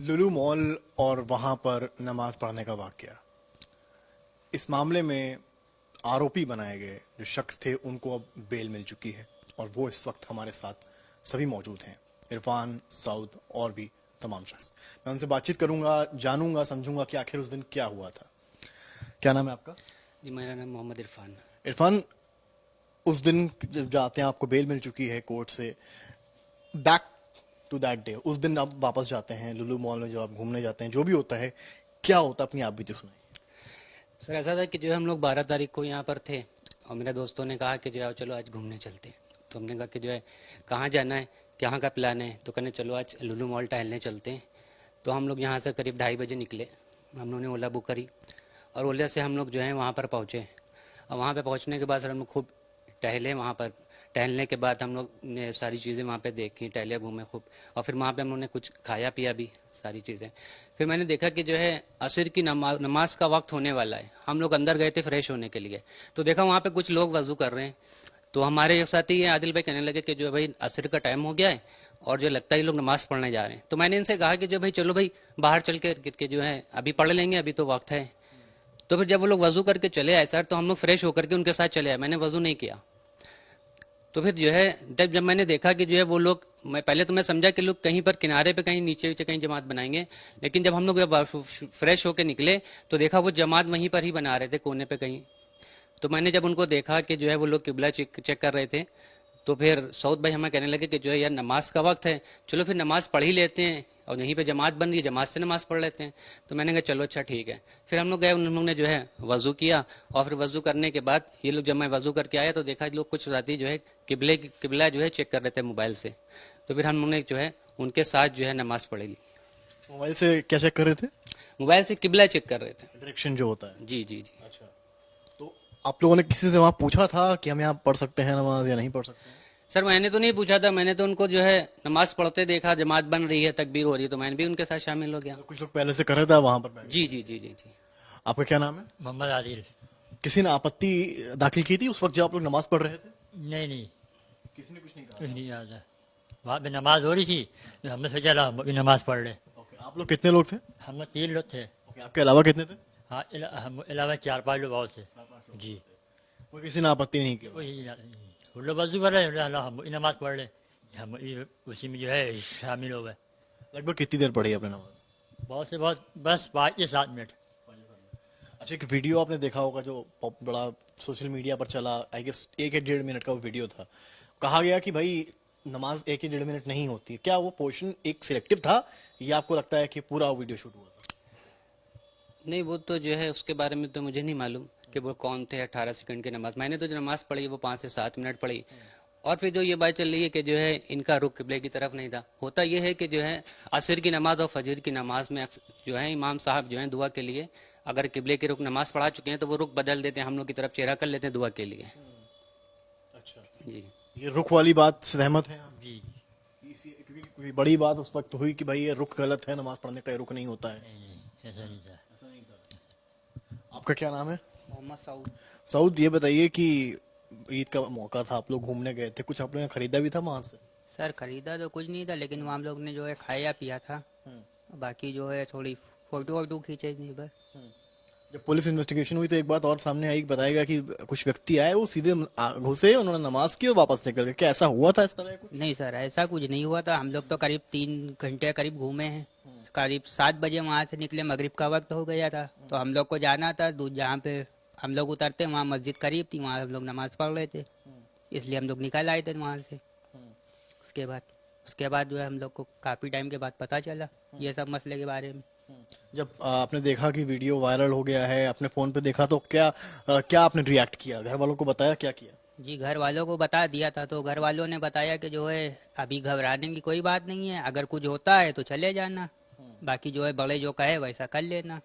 लुलु mall और वहां पर नमाज पढ़ने का वाकया। इस मामले में आरोपी बनाए गए जो शख्स थे उनको अब बेल मिल चुकी है और वो इस वक्त हमारे साथ सभी मौजूद हैं, इरफान, सऊद और भी तमाम शख्स। मैं उनसे बातचीत करूंगा, जानूंगा, समझूंगा कि आखिर उस दिन क्या हुआ था। क्या नाम है आपका? जी, मेरा नाम मोहम्मद इरफान। इरफान, उस दिन जब जाते हैं, आपको बेल मिल चुकी है कोर्ट से, बैक टू दैट डे, उस दिन आप वापस जाते हैं लुलु मॉल में, जब आप घूमने जाते हैं, जो भी होता है, क्या होता है, अपनी आप बीते सुनाइए। सर, ऐसा था कि जो है हम लोग 12 तारीख को यहाँ पर थे और मेरे दोस्तों ने कहा कि जो है चलो आज घूमने चलते हैं। तो हमने कहा कि जो है कहाँ जाना है, कहाँ का प्लान है। तो कहने चलो आज लुलु मॉल टहलने चलते हैं। तो हम लोग यहाँ से करीब 2:30 बजे निकले। हम लोगों ने ओला बुक करी और ओला से हम लोग जो है वहाँ पर पहुँचे। और वहाँ पर पहुँचने के बाद सर हम लोग खूब टहले। वहाँ पर टहलने के बाद हम लोग ने सारी चीज़ें वहाँ पे देखी, टहले, घूमे खूब। और फिर वहाँ पे हम लोगों ने कुछ खाया पिया भी, सारी चीज़ें। फिर मैंने देखा कि जो है असर की नमाज का वक्त होने वाला है। हम लोग अंदर गए थे फ्रेश होने के लिए। तो देखा वहाँ पे कुछ लोग वज़ू कर रहे हैं। तो हमारे एक साथी ये आदिल भाई कहने लगे कि जो भाई असर का टाइम हो गया है और जो लगता है ये लोग नमाज पढ़ने जा रहे हैं। तो मैंने इनसे कहा कि जो भाई चलो भाई बाहर चल के जो है अभी पढ़ लेंगे, अभी तो वक्त है। तो फिर जब वो लोग वज़ू करके चले आए सर, तो हम लोग फ्रेश होकर के उनके साथ चले आए। मैंने वज़ू नहीं किया। तो फिर जो है जब मैंने देखा कि जो है वो लोग, मैं पहले तो मैं समझा कि लोग कहीं पर किनारे पे, कहीं नीचे नीचे कहीं जमात बनाएंगे। लेकिन जब हम लोग फ्रेश होके निकले तो देखा वो जमात वहीं पर ही बना रहे थे, कोने पे कहीं। तो मैंने जब उनको देखा कि जो है वो लोग किबला चेक कर रहे थे, तो फिर सऊद भाई हमें कहने लगे कि जो है यार नमाज का वक्त है, चलो फिर नमाज पढ़ ही लेते हैं और यहीं पे जमात बन रही है, जमात से नमाज पढ़ लेते हैं। तो मैंने कहा चलो अच्छा ठीक है। फिर हम लोग गए, उन लोग ने जो है वज़ू किया और फिर वज़ू करने के बाद ये लोग, जब मैं वज़ू करके आया तो देखा लोग कुछ साथी जो है किबला जो है चेक कर रहे थे मोबाइल से। तो फिर हम लोग ने जो है उनके साथ जो है नमाज पढ़ ली। मोबाइल से क्या चेक कर रहे थे? मोबाइल से किबला चेक कर रहे थे। डायरेक्शन जो होता है। जी जी जी। अच्छा, तो आप लोगों ने किसी से वहां पूछा था कि हम यहाँ पढ़ सकते हैं नमाज या नहीं पढ़ सकते हैं? सर, मैंने तो नहीं पूछा था। मैंने तो उनको जो है नमाज पढ़ते देखा, जमात बन रही है, तकबीर हो रही है, तो मैंने भी उनके साथ शामिल हो गया। तो कुछ लोग पहले से कर रहे थे वहां पर बैठ जी जी जी जी जी। के। आपका क्या नाम है? मोहम्मद आदिल। किसी ने आपत्ति दाखिल की थी उस वक्त जब आप लोग नमाज पढ़ रहे थे? नहीं नहीं, किसी ने कुछ नहीं कुछ कहा? नहीं याद है। वहाँ पे नमाज हो रही थी तो हमने सोचा ला हम भी नमाज पढ़ ले। ओके, आप लोग कितने लोग थे? हम 3 लोग थे। ओके, आपके अलावा कितने थे? हाँ, हम अलावा 4-5 लोग और थे। जी। कोई किसी ने आपत्ति नहीं की? वही वो लोग वजू कर रहे हैं, हम भी नमाज पढ़ ले। हम उसी में जो है शामिल हो गए। लगभग कितनी देर पढ़ी आपने नमाज? बहुत से बहुत, बस 5 या 7 मिनट। अच्छा, एक वीडियो आपने देखा होगा जो बड़ा सोशल मीडिया पर चला, आई गेस 1 या 1.5 मिनट का वो वीडियो था। कहा गया कि भाई नमाज 1 या 1.5 मिनट नहीं होती है। क्या वो पोर्शन एक सिलेक्टिव था या आपको लगता है कि पूरा वीडियो शूट हुआ था? नहीं, वो तो जो है उसके बारे में तो मुझे नहीं मालूम कि वो कौन थे 18 सेकंड की नमाज। मैंने तो जो नमाज पढ़ी वो 5 से 7 मिनट पढ़ी। और फिर जो ये बात चल रही है कि जो है इनका रुख किबले की तरफ नहीं था। होता यह है कि जो है असर की नमाज और फजर की नमाज में जो है इमाम साहब जो है दुआ के लिए, अगर किबले के रुख नमाज पढ़ा चुके हैं तो वो रुख बदल देते हैं, हम लोग की तरफ चेहरा कर लेते हैं दुआ के लिए। अच्छा, जी। ये रुख वाली बात से सहमत है आप? जी। क्योंकि कोई बड़ी बात उस वक्त हुई कि भाई ये रुख गलत है, नमाज पढ़ने का ये रुख नहीं होता है। नहीं नहीं, ऐसा नहीं था। ऐसा नहीं था। आपका क्या नाम है? मोहम्मद सऊद। सऊद, ये बताइए कि ईद का मौका था, आप लोग घूमने गए थे, कुछ आप लोगों ने खरीदा भी था वहां से? सर, खरीदा तो कुछ नहीं था, लेकिन वहाँ हम लोग ने जो है खाया पिया था। बाकी जो है थोड़ी फोटो वोटो खींचे नहीं बस। जब पुलिस इन्वेस्टिगेशन हुई तो एक बात और सामने आई, बताएगा कि कुछ व्यक्ति आए, वो सीधे घुसे, उन्होंने नमाज की और वापस निकल गए। क्या ऐसा हुआ था इस तरह कुछ? नहीं सर, ऐसा कुछ नहीं हुआ था। हम लोग तो करीब 3 घंटे करीब घूमे हैं। करीब 7 बजे वहाँ से निकले, मगरिब का वक्त हो गया था। तो हम लोग को जाना था जहाँ पे हम लोग उतरते, वहाँ मस्जिद करीब थी, वहाँ हम लोग नमाज पढ़ रहे थे, इसलिए हम लोग निकल आए थे वहाँ से। उसके बाद जो है हम लोग को काफ़ी टाइम के बाद पता चला ये सब मसले के बारे में। जब आपने देखा कि वीडियो वायरल हो गया है, अपने फोन पे देखा, तो क्या आपने रिएक्ट किया? घर वालों को बताया, क्या किया? जी, घर वालों को बता दिया था। तो घर वालों ने बताया कि जो है अभी घबराने की कोई बात नहीं है, अगर कुछ होता है तो चले जाना, बाकी जो है बड़े जो कहे वैसा कर लेना।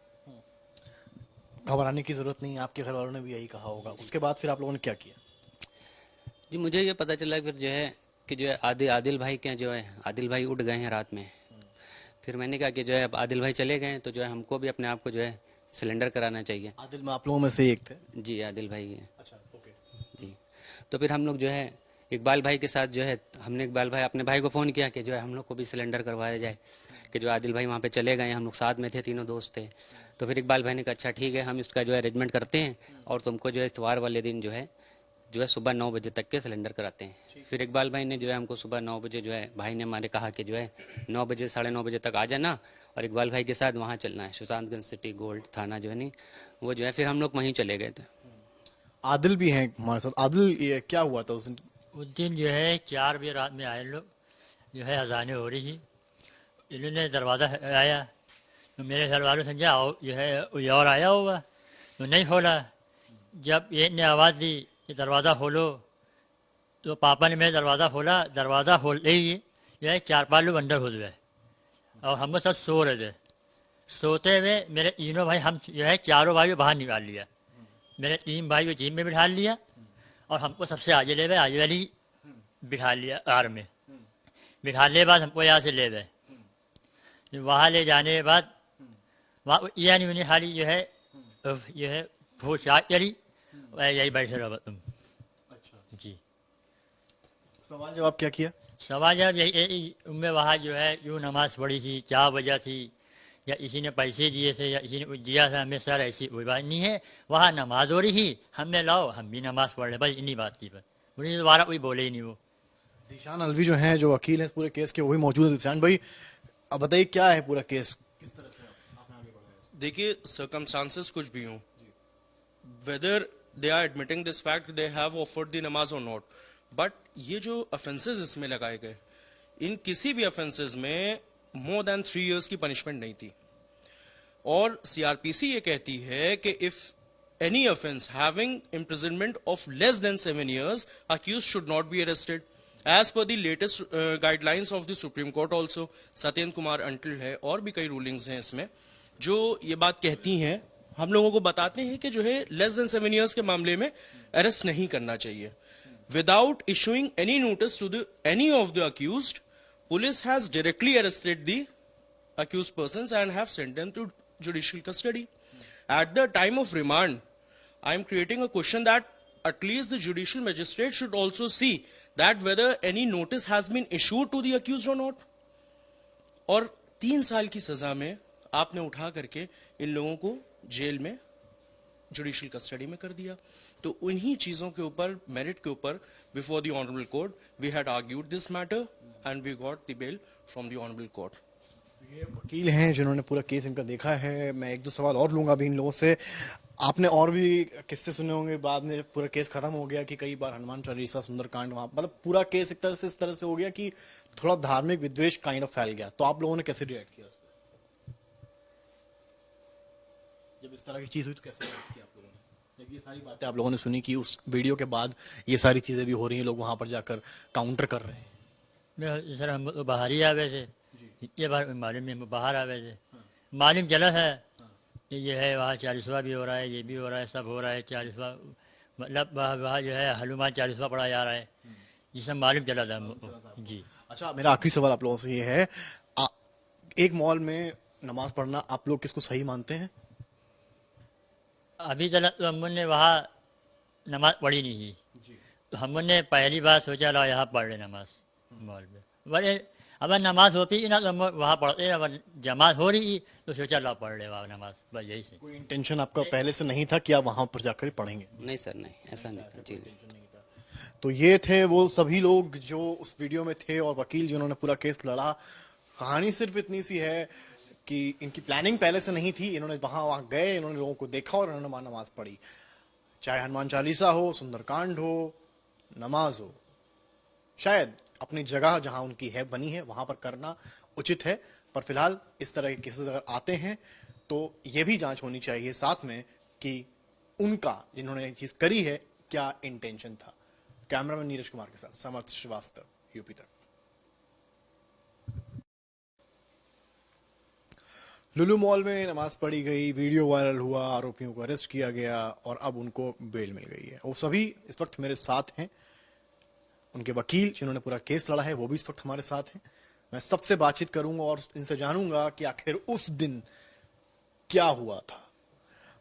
घबराने की जरूरत नहीं, आपके घर वालों ने भी यही कहा होगा। उसके बाद फिर आप लोगों ने क्या किया? जी, मुझे ये पता चला फिर जो है कि जो है आदिल भाई के जो है आदिल भाई उठ गए हैं रात में। फिर मैंने कहा कि जो है अब आदिल भाई चले गए हैं तो जो है हमको भी अपने आप को जो है सिलेंडर कराना चाहिए। आदिल में आप लोगों में से एक थे? जी, आदिल भाई हैं। अच्छा, ओके। जी। तो फिर हम लोग जो है इकबाल भाई के साथ जो है हमने इकबाल भाई अपने भाई को फ़ोन किया कि जो है हम लोग को भी सिलेंडर करवाया जाए। कि जो आदिल भाई वहाँ पे चले गए, हम लोग साथ में थे, तीनों दोस्त थे। तो फिर इकबाल भाई ने कहा अच्छा ठीक है, हम इसका जो है अरेंजमेंट करते हैं और तुमको जो है इतवार वाले दिन जो है सुबह 9 बजे तक के सिलेंडर कराते हैं। फिर इकबाल भाई ने जो है हमको सुबह 9 बजे जो है भाई ने हमारे कहा कि जो है 9 बजे 9:30 बजे तक आ जाना और इकबाल भाई के साथ वहाँ चलना है, सुशांतगंज सिटी गोल्ड थाना जो है नहीं वो जो है, फिर हम लोग वहीं चले गए थे। आदिल भी हैं हमारे साथ। आदिल, ये क्या हुआ था उस दिन? उस दिन जो है 4 बजे रात में आए लोग, जो है अजानें हो रही थी, इन्होंने दरवाज़ा आया तो मेरे घर वालों समझा जो है कोई और आया होगा, तो नहीं खोला। जब एक ने आवाज़ दी कि दरवाज़ा खोलो, तो पापा ने मेरा दरवाज़ा खोला। दरवाज़ा खोलते ही जो है 4-5 लोग अंदर घुस गए और हम लोग सब सो रहे थे। सोते हुए मेरे तीनों भाई, हम जो है चारों भाई को बाहर निकाल लिया। मेरे 3 भाई को जीप में बिठा लिया और हमको सबसे आगे ले गए, आगे वाली बिठा लिया कार में। बिठाने के बाद हमको यहाँ से ले गए। वहाँ ले जाने के बाद वहाँ यानी उन्हें खाली जो है पोशाक करी, यही बैठे रहो तुम। अच्छा, जी, सवाल जवाब क्या किया? सवाल जब यही उनमें वहाँ जो है यूँ नमाज पढ़ी थी, क्या वजह थी, या किसी ने पैसे दिए थे या किसी ने कुछ दिया था हमें, सर ऐसी कोई बात नहीं है। वहाँ नमाज हो रही थी, हमने लाओ हम भी नमाज पढ़ रहे, बस इन्हीं बात की। पर उन्हें दोबारा कोई बोले ही नहीं। वो जीशान अलवी जो हैं, जो वकील हैं इस पूरे केस के, वो भी मौजूद है। जीशान भाई, अब बताइए क्या है पूरा केस? देखिए, सर्कमस्टांसेस कुछ भी हों, whether they are admitting this fact they have offered the नमाज और नॉट, बट ये जो ऑफेंसेस इसमें लगाए गए, इन किसी भी ऑफेंसेस में मोर देन 3 years की पनिशमेंट नहीं थी। और सीआरपीसी ये कहती है कि if any offence having imprisonment of less than 7 years, accused should not be arrested as per the latest guidelines of the supreme court. Also Satyendra Kumar Antil है और भी कई रूलिंग्स हैं इसमें जो ये बात कहती हैं, हम लोगों को बताते हैं कि जो है लेस देन 7 years के मामले में अरेस्ट नहीं करना चाहिए। Without issuing any notice to the any of the accused, police has directly arrested the accused persons and have sent them to judicial custody. At the time of remand, I am creating a question that at least the judicial magistrate should also see that whether any notice has been issued to the accused or not. और 3 साल की सजा में आपने उठा करके इन लोगों को जेल में जुडिशियल कस्टडी में कर दिया। तो उन्हीं चीजों के ऊपर, मेरिट के ऊपर, before the honourable court we had argued this matter and we got the bail from the honourable court. ये वकील हैं जिन्होंने पूरा केस इनका देखा है। मैं 1-2 सवाल और लूंगा अभी इन लोगों से। आपने और भी किस्से सुने होंगे, बाद में पूरा केस खत्म हो गया कि कई बार हनुमान चालीसा, सुंदरकांड, वहां मतलब पूरा केस एक तरह से इस तरह से हो गया कि थोड़ा धार्मिक विद्वेष काइंड ऑफ फैल गया। तो आप लोगों ने कैसे रिएक्ट किया उस पर? जब इस तरह की चीज हुई तो कैसे रिएक्ट किया आप लोगों ने? जब ये सारी बातें आप लोगों ने सुनी कि उस वीडियो के बाद ये सारी चीजें भी हो रही हैं, लोग वहां पर जाकर काउंटर कर रहे हैं। सर हम तो बाहर ही आ गए थे, ये बार मालूम नहीं, हम बाहर आ गए थे। मालूम चला है कि ये है वहाँ 40वां भी हो रहा है, ये भी हो रहा है, सब हो रहा है। 40वां मतलब वहाँ जो है हनुमान 40वां पढ़ा जा रहा है, ये सब मालूम चला था हमको। जी, अच्छा, मेरा आखिरी सवाल आप लोगों से ये है, एक मॉल में नमाज पढ़ना आप लोग किसको सही मानते हैं? अभी तक तो हमने वहाँ नमाज पढ़ी नहीं थी, तो हमने पहली बार सोचा ला यहाँ पढ़ ले नमाज मॉल में। बड़े अब नमाज होती ना तो हम वहाँ पढ़ते, अब जमात हो रही तो सोचा ला पढ़ ले वहाँ नमाज, बस यही से। कोई इंटेंशन आपका पहले से नहीं था कि आप वहां पर जाकर पढ़ेंगे? नहीं सर, नहीं, ऐसा नहीं था। जी नहीं। तो ये थे वो सभी लोग जो उस वीडियो में थे और वकील जिन्होंने पूरा केस लड़ा। कहानी सिर्फ इतनी सी है कि इनकी प्लानिंग पहले से नहीं थी। इन्होंने वहां गए, इन्होंने लोगों को देखा और इन्होंने वहां नमाज पढ़ी। चाहे हनुमान चालीसा हो, सुंदरकांड हो, नमाज हो, शायद अपनी जगह जहां उनकी है बनी है वहां पर करना उचित है। पर फिलहाल इस तरह के केसेस अगर आते हैं तो ये भी जांच होनी चाहिए साथ में कि उनका, जिन्होंने ये चीज करी है, क्या इंटेंशन था। कैमरामैन नीरज कुमार के साथ समर्थ श्रीवास्तव, यूपी तक। लुलु मॉल में नमाज पढ़ी गई, वीडियो वायरल हुआ, आरोपियों को अरेस्ट किया गया और अब उनको बेल मिल गई है। वो सभी इस वक्त मेरे साथ हैं। उनके वकील जिन्होंने पूरा केस लड़ा है वो भी इस वक्त हमारे साथ हैं। मैं सबसे बातचीत करूंगा और इनसे जानूंगा कि आखिर उस दिन क्या हुआ था।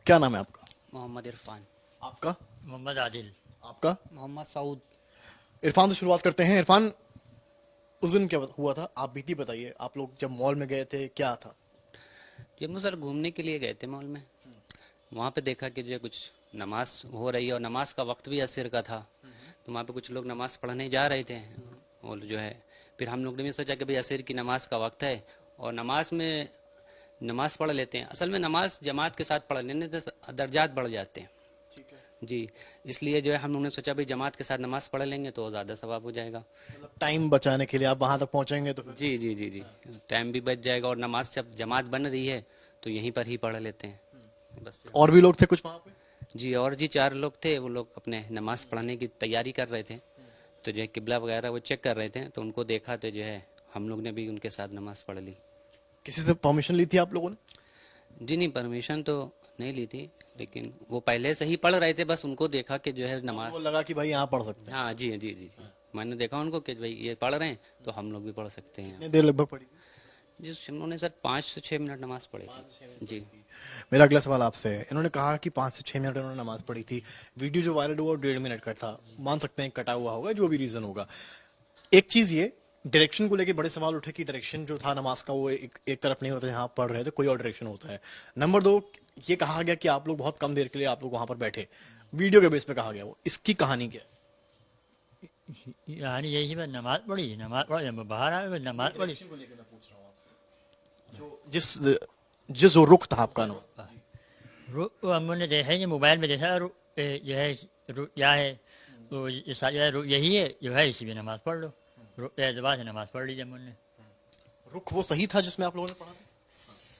क्या नाम है आपका? मोहम्मद इरफान। आपका? मोहम्मद आदिल। आपका? मोहम्मद सऊद। इरफान से शुरुआत करते हैं। इरफान, उस दिन क्या हुआ था, आप बीती बताइए। आप लोग जब मॉल में गए थे क्या था? जब हम सर घूमने के लिए गए थे मॉल में, वहाँ पे देखा कि जो है कुछ नमाज हो रही है और नमाज का वक्त भी असर का था, तो वहाँ पे कुछ लोग नमाज पढ़ने जा रहे थे। और जो है फिर हम लोग ने भी सोचा कि भाई असर की नमाज का वक्त है और नमाज पढ़ लेते हैं। असल में नमाज जमात के साथ पढ़ लेने से दर्जात बढ़ जाते हैं जी, इसलिए जो है हम लोगों ने सोचा भाई जमात के साथ नमाज पढ़ लेंगे तो ज़्यादा सवाब हो जाएगा। मतलब टाइम बचाने के लिए आप वहां तक पहुंचेंगे तो फिर जी जी जी जी, टाइम भी बच जाएगा और नमाज जब जमात बन रही है तो यहीं पर ही पढ़ लेते हैं बस। और भी लोग थे कुछ वहां पे? जी, और जी 4 लोग थे, वो लोग अपने नमाज पढ़ने की तैयारी कर रहे थे, तो जो है किबला वगैरह वो चेक कर रहे थे, तो उनको देखा तो जो है हम लोग ने भी उनके साथ नमाज पढ़ ली। किसी से परमिशन ली थी आप लोगों ने? जी नहीं, परमिशन तो नहीं ली थी, लेकिन वो पहले से ही पढ़ रहे थे, बस उनको देखा कि जो है नमाज। वो लगा कि भाई यहाँ पढ़ सकते हैं। हाँ जी जी जी जी, मैंने देखा उनको कि भाई ये पढ़ रहे हैं तो हम लोग भी पढ़ सकते हैं। कितनी देर लगभग पड़ी? जी उन्होंने सर 5 से 6 मिनट नमाज पढ़ी थी जी। मेरा अगला सवाल आपसे है। इन्होंने कहा कि 5 से 6 मिनट इन्होंने नमाज पढ़ी थी। वीडियो जो वायरल हुआ वो 1.5 मिनट का था, मान सकते हैं कटा हुआ होगा, जो भी रीजन होगा। एक चीज ये डायरेक्शन को लेके बड़े सवाल उठे कि डायरेक्शन जो था नमाज का वो एक तरफ नहीं होता, जहाँ पढ़ रहे थे कोई और डायरेक्शन होता है। नंबर 2, ये कहा गया कि आप लोग बहुत कम देर के लिए आप लोग वहां पर बैठे, वीडियो के बेस पे कहा गया, वो इसकी कहानी क्या है? यानी यही बस नमाज पढ़ी, नमाज पढ़ जब बाहर आए बस नमाज पढ़ी। जिस जिस जो रुख था आपका ना, हमने देखा है, मोबाइल में देखा जो है क्या है तो यही है जो है, इसी में नमाज पढ़ लो, एतबार से नमाज पढ़ लीजिए हमने। रुख वो सही था जिसमें आप लोगों ने पढ़ा था?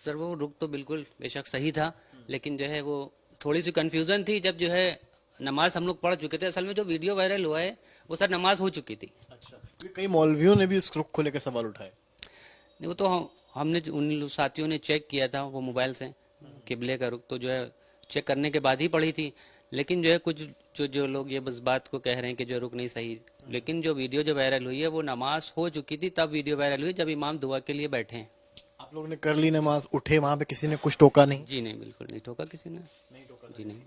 सर वो रुख तो बिल्कुल बेशक सही था, लेकिन जो है वो थोड़ी सी कंफ्यूजन थी जब जो है नमाज हम लोग पढ़ चुके थे। असल में जो वीडियो वायरल हुआ है वो सर नमाज हो चुकी थी। अच्छा, क्योंकि कई मौलवियों ने भी इस रुख को लेकर सवाल उठाए। नहीं, वो तो हमने उन साथियों ने चेक किया था वो मोबाइल से किबले का रुख, तो जो है चेक करने के बाद ही पढ़ी थी। लेकिन जो है कुछ जो लोग ये बस बात को कह रहे हैं कि जो रुख नहीं सही, लेकिन जो वीडियो जो वायरल हुई है वो नमाज हो चुकी थी तब वीडियो वायरल हुई, जब इमाम दुआ के लिए बैठे हैं। आप लोगों ने कर ली नमाज, उठे, वहां पे किसी ने कुछ टोका नहीं? जी नहीं, बिल्कुल नहीं टोका किसी ने, जी नहीं।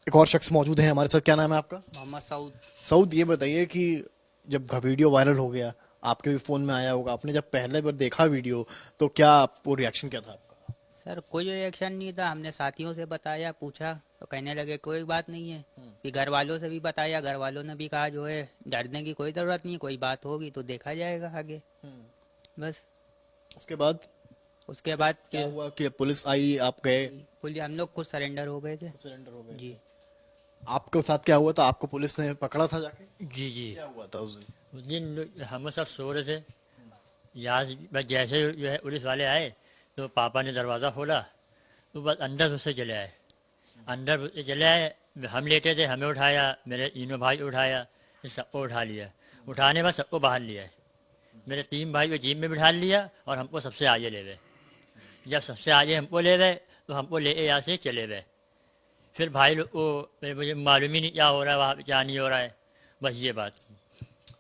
एक और शख्स मौजूद है हमारे साथ, क्या नाम है आपका? मोहम्मद सऊद। सऊद, ये बताइए कि जब वीडियो वायरल हो गया, आपके भी फोन में आया होगा, आपने जब पहले बार देखा वीडियो तो क्या आपको रिएक्शन क्या था आपका? सर कोई रिएक्शन नहीं था, हमने साथियों से बताया, पूछा तो कहने लगे कोई बात नहीं है। फिर घर वालों से भी बताया, घर वालों ने भी कहा जो है डरने की कोई जरूरत नहीं, कोई बात होगी तो देखा जाएगा आगे। बस उसके बाद क्या हुआ कि पुलिस आई, आप गए? पुलिस, हम लोग खुद सरेंडर हो गए थे। सरेंडर हो गए जी। आपके साथ क्या हुआ था? आपको पुलिस ने पकड़ा था जाके? जी जी, क्या हुआ था उस दिन? उस दिन हम सब सो रहे थे, यहाँ से बस जैसे जो है पुलिस वाले आए तो पापा ने दरवाज़ा खोला तो बस अंदर उससे चले आए, अंदर उससे चले आए। हम लेटे थे, हमें उठाया, मेरे तीनों भाई उठाया, सबको उठा लिया, उठाने बाद सबको बाहर लिया। मेरे 3 भाई को जीप में बिठा लिया और हमको सबसे आगे ले गए। जब सबसे आगे हमको ले गए तो हमको ले यहाँ से चले गए। फिर भाई लोग को मुझे मालूम ही नहीं क्या हो रहा है वहाँ पे, क्या नहीं हो रहा है, बस ये बात थी।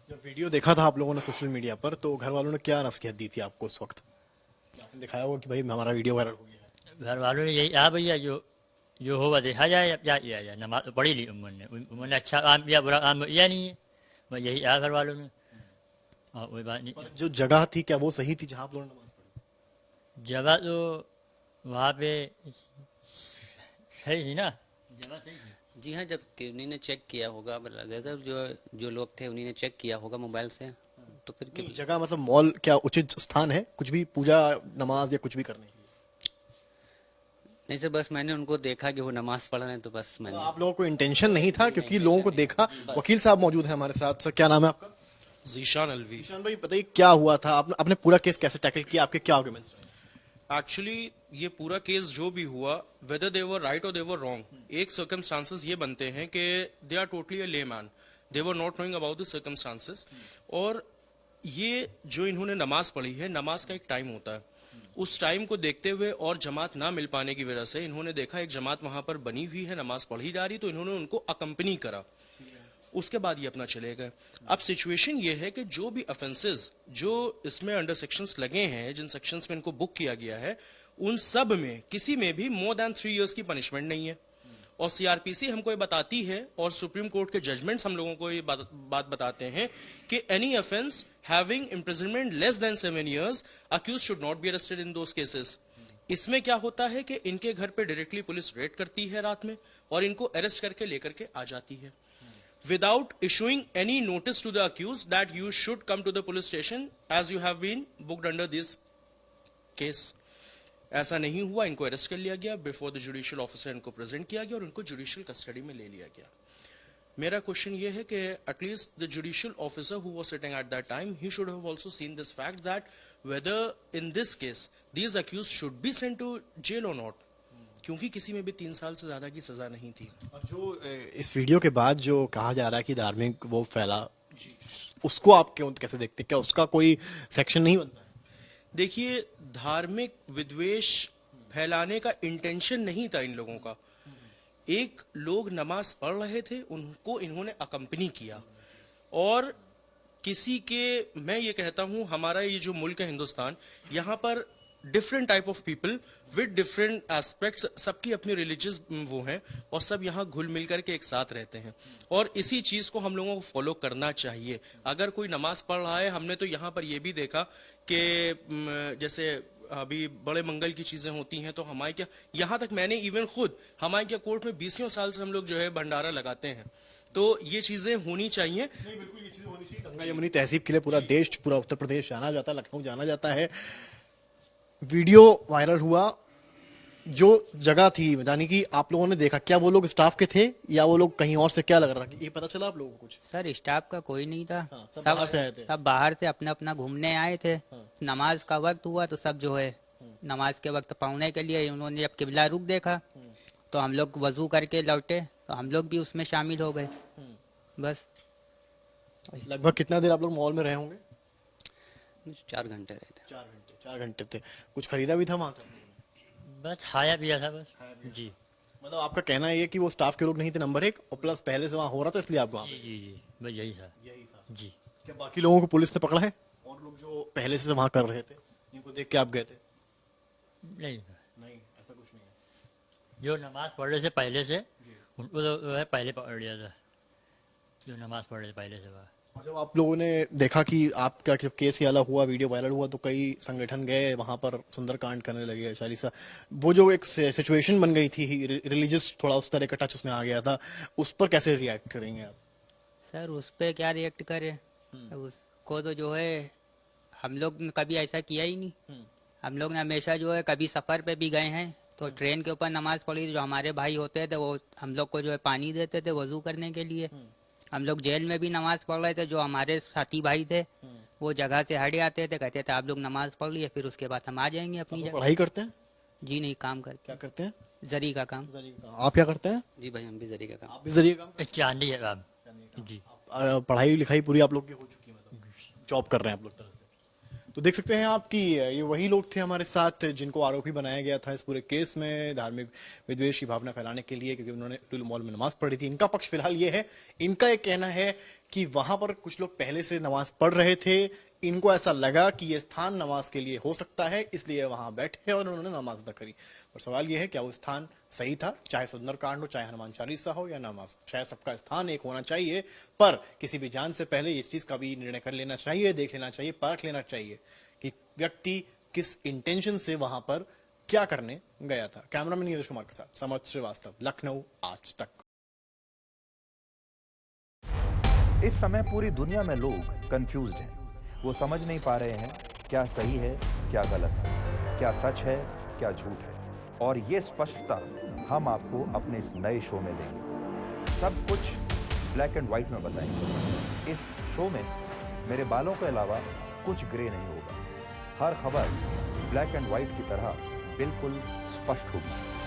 जब वीडियो देखा था आप लोगों ने सोशल मीडिया पर, तो घर वालों ने क्या नसीहत दी थी आपको उस वक्त? आपने दिखाया होगा कि भाई हमारा वीडियो वायरल हो गया है। घर वालों ने यही कहा भैया जो होगा देखा जाए, अब क्या किया जाए, नमाज तो पढ़ी ली उन्होंने अच्छा काम किया, बुरा काम किया नहीं है, बस यही कहा घर वालों ने, और कोई बात नहीं। पर जो जगह थी क्या वो सही थी जहाँ आप लोगों ने नमाज पढ़ी? जगह तो वहाँ पे सही थी ना, जगह सही थी। जी हाँ, जब उन्हीं ने चेक किया होगा, जो लोग थे उन्हीं ने चेक किया होगा मोबाइल से, तो फिर नहीं, जगह मतलब मॉल क्या उचित स्थान है कुछ भी पूजा नमाज या कुछ भी करने के लिए? नहीं सर, बस मैंने उनको देखा कि वो नमाज पढ़ रहे हैं तो बस मैंने। आप लोगों को इंटेंशन नहीं था, क्योंकि लोगों को देखा। वकील साहब मौजूद है हमारे साथ। सर क्या नाम है आपका? जीशान अलवी। ईशान भाई बताइए क्या हुआ था, आपने पूरा केस कैसे टैकल किया, आपके क्या आर्गुमेंट्स रहे? एक्चुअली ये पूरा केस जो भी हुआ, वेदर दे वर राइट और दे वर रॉन्ग, एक सर्कमस्टांसेस ये बनते हैं कि they are totally a layman, they were not knowing about the circumstances. और ये जो इन्होंने नमाज पढ़ी है, नमाज का एक टाइम होता है, उस टाइम को देखते हुए और जमात ना मिल पाने की वजह से इन्होंने देखा एक जमात वहां पर बनी हुई है, नमाज पढ़ी जा रही, तो इन्होंने उनको अकम्पनी करा, उसके बाद ये अपना चले गए। अब सिचुएशन ये है कि जो भी ऑफेंसेस जो इसमें अंडर सेक्शंस लगे हैं, जिन सेक्शंस में इनको बुक किया गया है, उन सब में किसी में भी मोर देन 3 इयर्स की पनिशमेंट नहीं है। और सीआरपीसी हमको ये बताती है और सुप्रीम कोर्ट के जजमेंट्स हम लोगों को ये बात बताते हैं कि any offence having imprisonment less than 7 years accused should not be arrested in those cases. इसमें क्या होता है कि इनके घर पे डायरेक्टली पुलिस रेड करती है रात में और इनको अरेस्ट करके लेकर के आ जाती है without issuing any notice to the accused that you should come to the police station as you have been booked under this case. ऐसा नहीं हुआ, इनको अरेस्ट कर लिया गया, बिफोर द जुडिशियल ऑफिसर इनको प्रेजेंट किया गया और इनको जुडिशियल कस्टडी में ले लिया गया। मेरा क्वेश्चन ये है कि at least the judicial officer who was sitting at that time he should have also seen this fact that whether in this case these accused should be sent to jail और not, क्योंकि किसी में भी 3 साल से ज्यादा की सजा नहीं थी। और जो इस वीडियो के बाद जो कहा जा रहा है कि धार्मिक वो फैला, उसको आप क्यों कैसे देखते हैं? क्या उसका कोई सेक्शन नहीं बनता? देखिए, धार्मिक विद्वेष फैलाने का इंटेंशन नहीं था इन लोगों का। एक लोग नमाज पढ़ रहे थे, उनको इन्होंने अकम्पनी किया और किसी के, मैं ये कहता हूं हमारा ये जो मुल्क है हिंदुस्तान, यहाँ पर different type of people with different aspects, सबकी अपनी रिलीजियस वो हैं और सब यहाँ घुल मिल करके एक साथ रहते हैं और इसी चीज को हम लोगों को फॉलो करना चाहिए। अगर कोई नमाज पढ़ रहा है, हमने तो यहाँ पर ये भी देखा कि जैसे अभी बड़े मंगल की चीजें होती हैं तो हमारे क्या, यहाँ तक मैंने इवन खुद हमारे क्या कोर्ट में 20 साल से हम लोग जो है भंडारा लगाते हैं, तो ये चीजें होनी चाहिए। बिल्कुल ये चीजें होनी चाहिए। गंगा यमुनी तहजीब के लिए पूरा देश, पूरा उत्तर प्रदेश जाना जाता है, लखनऊ जाना जाता है। वीडियो वायरल हुआ, जो जगह थी, यानी कि आप लोगों ने देखा, क्या वो लोग स्टाफ के थे या वो लोग कहीं और से? क्या लग रहा था कि ये पता चला आप लोगों को कुछ? सर स्टाफ का कोई नहीं था। सब बाहर से आए थे। सब बाहर से अपना अपना घूमने आए थे। नमाज का वक्त हुआ तो सब जो है नमाज के वक्त पढ़ने के लिए उन्होंने जब किबला रुख देखा तो हम लोग वजू करके लौटे तो हम लोग भी उसमें शामिल हो गए। बस लगभग कितना देर आप लोग मॉल में रहे होंगे? 4 घंटे रहे थे। 4 घंटे थे। कुछ खरीदा भी था वहां से? बस खाया पिया था बस। जी मतलब आपका कहना ये कि वो स्टाफ के लोग नहीं थे, नंबर 1, और प्लस पहले से वहां हो रहा था इसलिए आप वहां? जी जी जी बस यही था। यही था। जी क्या बाकी लोगों को पुलिस ने पकड़ा है? और लोग जो पहले से वहां कर रहे थे, इनको देख के आप गए थे? नहीं, नहीं, ऐसा कुछ नहीं है। जो नमाज पढ़ने से पहले से उनको तो वो है पहले पकड़ लिया था, जो नमाज पढ़ रहे थे पहले से। और जब आप लोगों ने देखा कि आपका जब केस ये वाला हुआ, वीडियो वायरल हुआ, तो कई संगठन गए वहां पर, सुंदरकांड करने लगे, चालीसा, वो जो एक सिचुएशन बन गई थी, रिलीजियस थोड़ा उस तरह का टच उसमें आ गया था, उस पर कैसे रिएक्ट करेंगे आप? सर उस पे क्या रिएक्ट करें? उसको तो जो है हम लोग ने कभी ऐसा किया ही नहीं। हम लोग ने हमेशा जो है कभी सफर पे भी गए हैं तो ट्रेन के ऊपर नमाज पढ़ी, जो हमारे भाई होते थे वो हम लोग को जो है पानी देते थे वजू करने के लिए। हम लोग जेल में भी नमाज पढ़ रहे थे, जो हमारे साथी भाई थे वो जगह से हट जाते थे, कहते थे आप लोग नमाज पढ़ लिए, फिर उसके बाद हम आ जाएंगे अपनी जगह। पढ़ाई करते हैं? जी नहीं, काम करते। क्या करते हैं? जरी का काम। आप क्या करते हैं? जी भाई, हम भी जरिए का काम। आप भी जरिए काम? चांदी है काम। जी पढ़ाई लिखाई पूरी आप लोग की हो चुकी है, मतलब जॉब कर रहे हैं आप लोग तरह से? तो देख सकते हैं आप कि ये वही लोग थे हमारे साथ जिनको आरोपी बनाया गया था इस पूरे केस में, धार्मिक विद्वेष की भावना फैलाने के लिए, क्योंकि उन्होंने लुलु मॉल में नमाज पढ़ी थी। इनका पक्ष फिलहाल ये है, इनका ये कहना है कि वहां पर कुछ लोग पहले से नमाज पढ़ रहे थे, इनको ऐसा लगा कि ये स्थान नमाज के लिए हो सकता है, इसलिए वहां बैठे और उन्होंने नमाज अदा करी। और सवाल ये है, क्या वो स्थान सही था? चाहे सुंदरकांड हो, चाहे हनुमान चालीसा हो या नमाज, शायद सबका स्थान एक होना चाहिए, पर किसी भी जान से पहले इस चीज का भी निर्णय कर लेना चाहिए, देख लेना चाहिए, परख लेना चाहिए कि व्यक्ति किस इंटेंशन से वहां पर क्या करने गया था। कैमरामैन नीरज कुमार के साथ समर्थ श्रीवास्तव, लखनऊ, आज तक। इस समय पूरी दुनिया में लोग कंफ्यूज्ड हैं। वो समझ नहीं पा रहे हैं क्या सही है, क्या गलत है, क्या सच है, क्या झूठ है। और ये स्पष्टता हम आपको अपने इस नए शो में देंगे। सब कुछ ब्लैक एंड व्हाइट में बताएंगे। इस शो में मेरे बालों के अलावा कुछ ग्रे नहीं होगा। हर खबर ब्लैक एंड व्हाइट की तरह बिल्कुल स्पष्ट होगी।